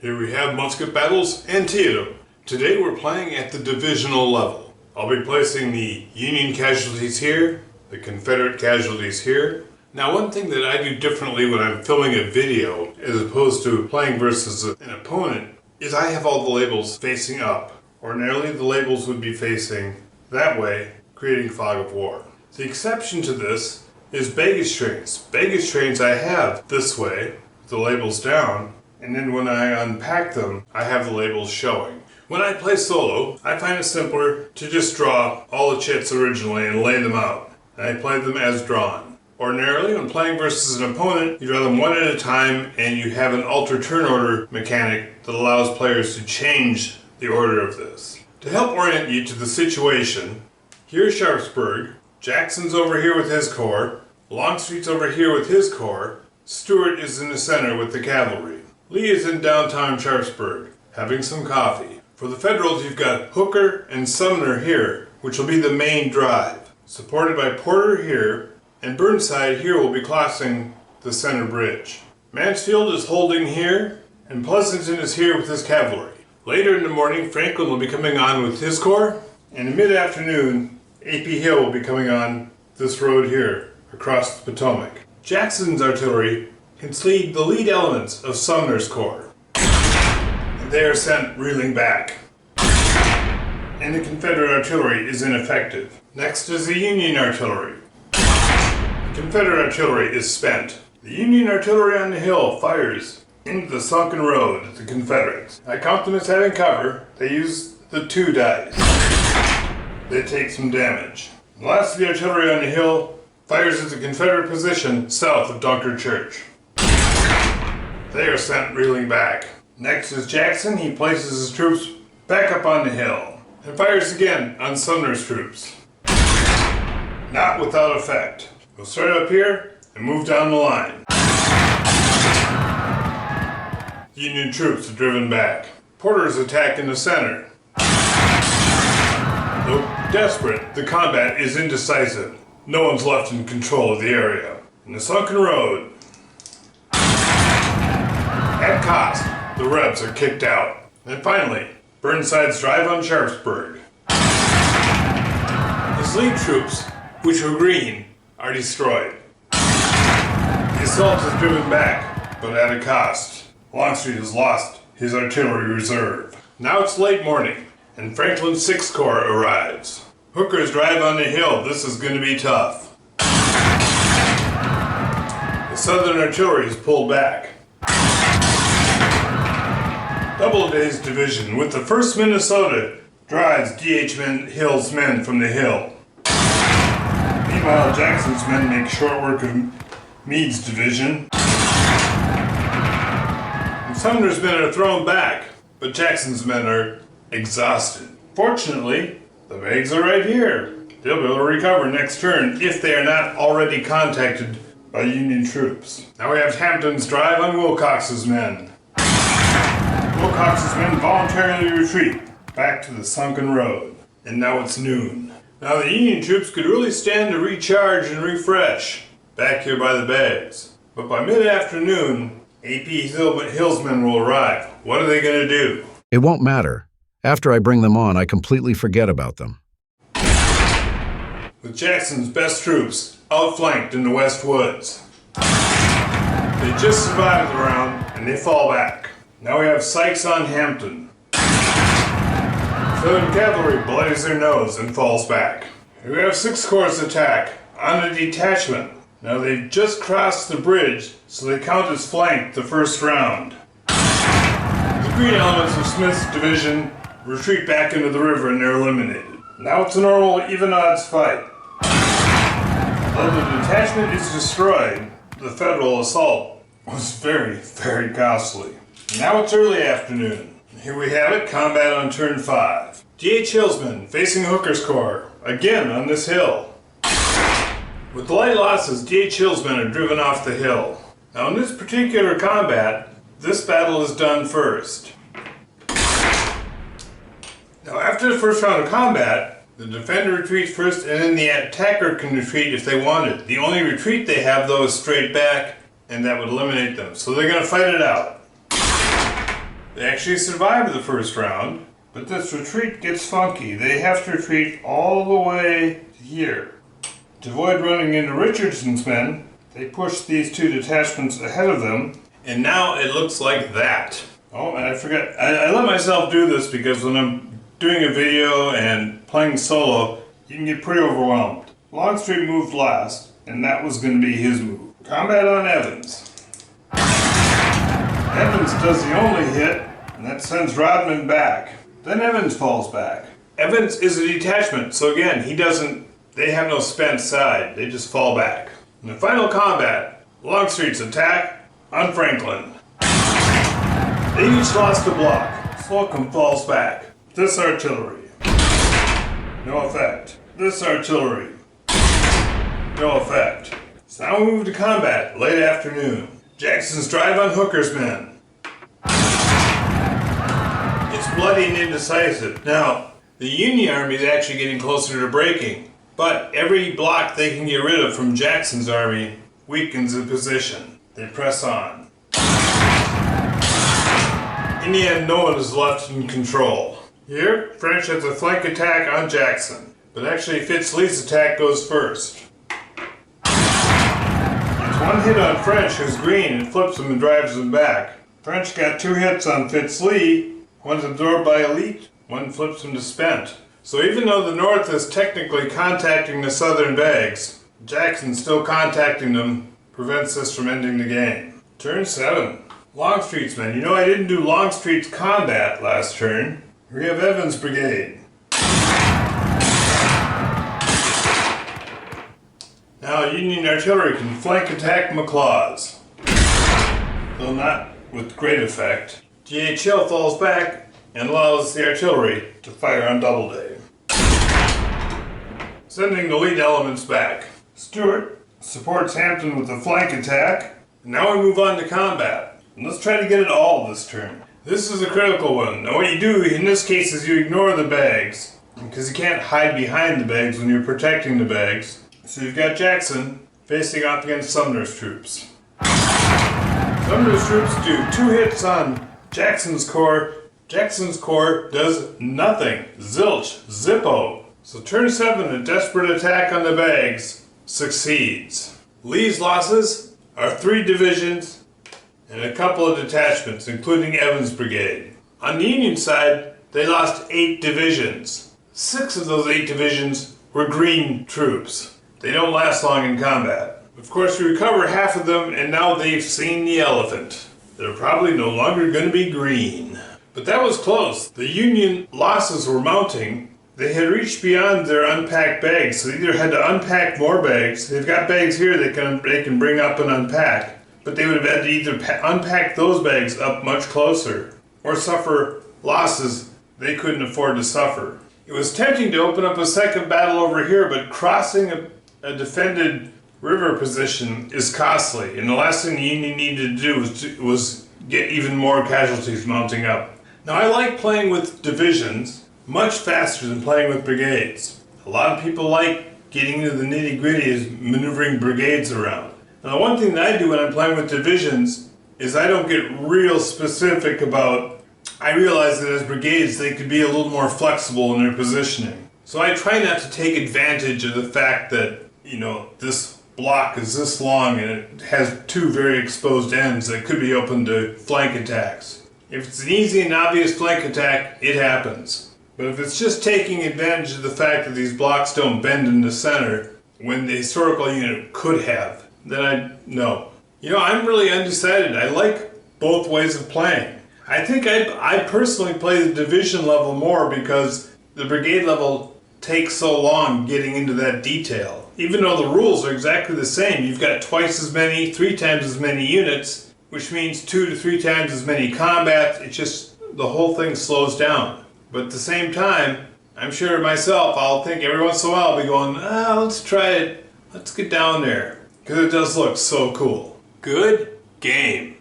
Here we have Musket Battles Antietam. Today we're playing at the Divisional level. I'll be placing the Union casualties here, the Confederate casualties here. Now one thing that I do differently when I'm filming a video as opposed to playing versus an opponent is I have all the labels facing up. Ordinarily the labels would be facing that way, creating fog of war. The exception to this is baggage trains. Baggage trains I have this way, with the labels down, and then when I unpack them, I have the labels showing. When I play solo, I find it simpler to just draw all the chits originally and lay them out. And I play them as drawn. Ordinarily, when playing versus an opponent, you draw them one at a time and you have an alter turn order mechanic that allows players to change the order of this. To help orient you to the situation, here's Sharpsburg, Jackson's over here with his corps, Longstreet's over here with his corps, Stuart is in the center with the cavalry. Lee is in downtown Sharpsburg, having some coffee. For the Federals, you've got Hooker and Sumner here, which will be the main drive, supported by Porter here, and Burnside here will be crossing the center bridge. Mansfield is holding here, and Pleasanton is here with his cavalry. Later in the morning, Franklin will be coming on with his corps, and in mid-afternoon, A.P. Hill will be coming on this road here, across the Potomac. Jackson's artillery can lead the lead elements of Sumner's corps, and they are sent reeling back. And the Confederate artillery is ineffective. Next is the Union artillery. The Confederate artillery is spent. The Union artillery on the hill fires into the sunken road at the Confederates. I count them as having cover. They use the 2 dice. They take some damage. The last of the artillery on the hill fires at the Confederate position south of Dunker Church. They are sent reeling back. Next is Jackson. He places his troops back up on the hill and fires again on Sumner's troops. Not without effect. We'll start up here and move down the line. Union troops are driven back. Porter's attack in the center. Though desperate, the combat is indecisive. No one's left in control of the area. In the sunken road, at cost, the Rebs are kicked out. And finally, Burnside's drive on Sharpsburg. His lead troops, which were green, are destroyed. The assault is driven back, but at a cost. Longstreet has lost his artillery reserve. Now it's late morning, and Franklin's 6th Corps arrives. Hooker's drive on the hill, this is going to be tough. The Southern artillery is pulled back. Doubleday's division with the 1st Minnesota drives D.H. Hill's men from the hill. Meanwhile, Jackson's men make short work of Meade's division. And Sumner's men are thrown back, but Jackson's men are exhausted. Fortunately, the bags are right here. They'll be able to recover next turn if they are not already contacted by Union troops. Now we have Hampton's drive on Wilcox's men. Wilcox's men voluntarily retreat back to the sunken road. And now it's noon. Now the Union troops could really stand to recharge and refresh back here by the bags. But by mid-afternoon, A.P. Hill's men will arrive. What are they going to do? It won't matter. After I bring them on, I completely forget about them. With Jackson's best troops outflanked in the West Woods. They just survived the round and they fall back. Now we have Sykes on Hampton. Southern cavalry bloodies their nose and falls back. Here we have 6th Corps' attack on a detachment. Now they've just crossed the bridge, so they count as flanked the first round. The green elements of Smith's division retreat back into the river and they're eliminated. Now it's a normal even odds fight. Though the detachment is destroyed, the Federal assault was very, very costly. Now it's early afternoon. Here we have it, combat on turn 5. D.H. Hill's men facing Hooker's corps, again on this hill. With light losses, D.H. Hill's men are driven off the hill. Now in this particular combat, this battle is done first. Now after the first round of combat, the defender retreats first and then the attacker can retreat if they wanted. The only retreat they have though is straight back, and that would eliminate them. So they're going to fight it out. They actually survived the first round, but this retreat gets funky. They have to retreat all the way to here. To avoid running into Richardson's men, they push these two detachments ahead of them, and now it looks like that. Oh, and I forgot, I let myself do this because when I'm doing a video and playing solo, you can get pretty overwhelmed. Longstreet moved last, and that was going to be his move. Combat on Evans. Evans does the only hit, and that sends Rodman back. Then Evans falls back. Evans is a detachment, so again, they have no spent side, they just fall back. In the final combat, Longstreet's attack on Franklin. They each lost a block. Slocum falls back. This artillery. No effect. This artillery. No effect. So now we move to combat, late afternoon. Jackson's drive on Hooker's men. It's bloody and indecisive. Now, the Union Army is actually getting closer to breaking, but every block they can get rid of from Jackson's army weakens the position. They press on. In the end, no one is left in control. Here, French has a flank attack on Jackson, but actually Fitz-Lee's attack goes first. It's one hit on French, who's green, and flips him and drives him back. French got 2 hits on Fitz-Lee, one's absorbed by elite, one flips him to spent. So even though the North is technically contacting the Southern bags, Jackson still contacting them prevents this from ending the game. Turn 7. Longstreet's men. You know, I didn't do Longstreet's combat last turn. We have Evans' brigade. Now Union artillery can flank attack McLaws, though not with great effect. G.H. Hill falls back and allows the artillery to fire on Doubleday, sending the lead elements back. Stewart supports Hampton with a flank attack. And now we move on to combat. And let's try to get it all this turn. This is a critical one. Now what you do in this case is you ignore the bags, because you can't hide behind the bags when you're protecting the bags. So you've got Jackson facing off against Sumner's troops. Sumner's troops do 2 hits on Jackson's corps. Jackson's corps does nothing. Zilch. Zippo. So turn 7, a desperate attack on the bags, succeeds. Lee's losses are 3 divisions and a couple of detachments, including Evans' brigade. On the Union side, they lost 8 divisions. 6 of those 8 divisions were green troops. They don't last long in combat. Of course, we recover half of them, and now they've seen the elephant. They're probably no longer going to be green. But that was close. The Union losses were mounting. They had reached beyond their unpacked bags, so they either had to unpack more bags. They've got bags here they can bring up and unpack, but they would have had to either unpack those bags up much closer or suffer losses they couldn't afford to suffer. It was tempting to open up a second battle over here, but crossing a defended river position is costly, and the last thing the Union needed to do was get even more casualties mounting up. Now, I like playing with divisions much faster than playing with brigades. A lot of people like getting into the nitty-gritty is maneuvering brigades around. Now, one thing that I do when I'm playing with divisions is I don't get real specific about. I realize that as brigades they could be a little more flexible in their positioning. So I try not to take advantage of the fact that, you know, this block is this long and it has 2 very exposed ends that could be open to flank attacks. If it's an easy and obvious flank attack, it happens. But if it's just taking advantage of the fact that these blocks don't bend in the center when the historical unit could have, then no. You know, I'm really undecided. I like both ways of playing. I think I personally play the division level more because the brigade level takes so long getting into that detail. Even though the rules are exactly the same, you've got twice as many, 3 times as many units, which means 2 to 3 times as many combats. It's just, the whole thing slows down. But at the same time, I'm sure myself, I'll think every once in a while I'll be going, let's try it. Let's get down there. Because it does look so cool. Good game.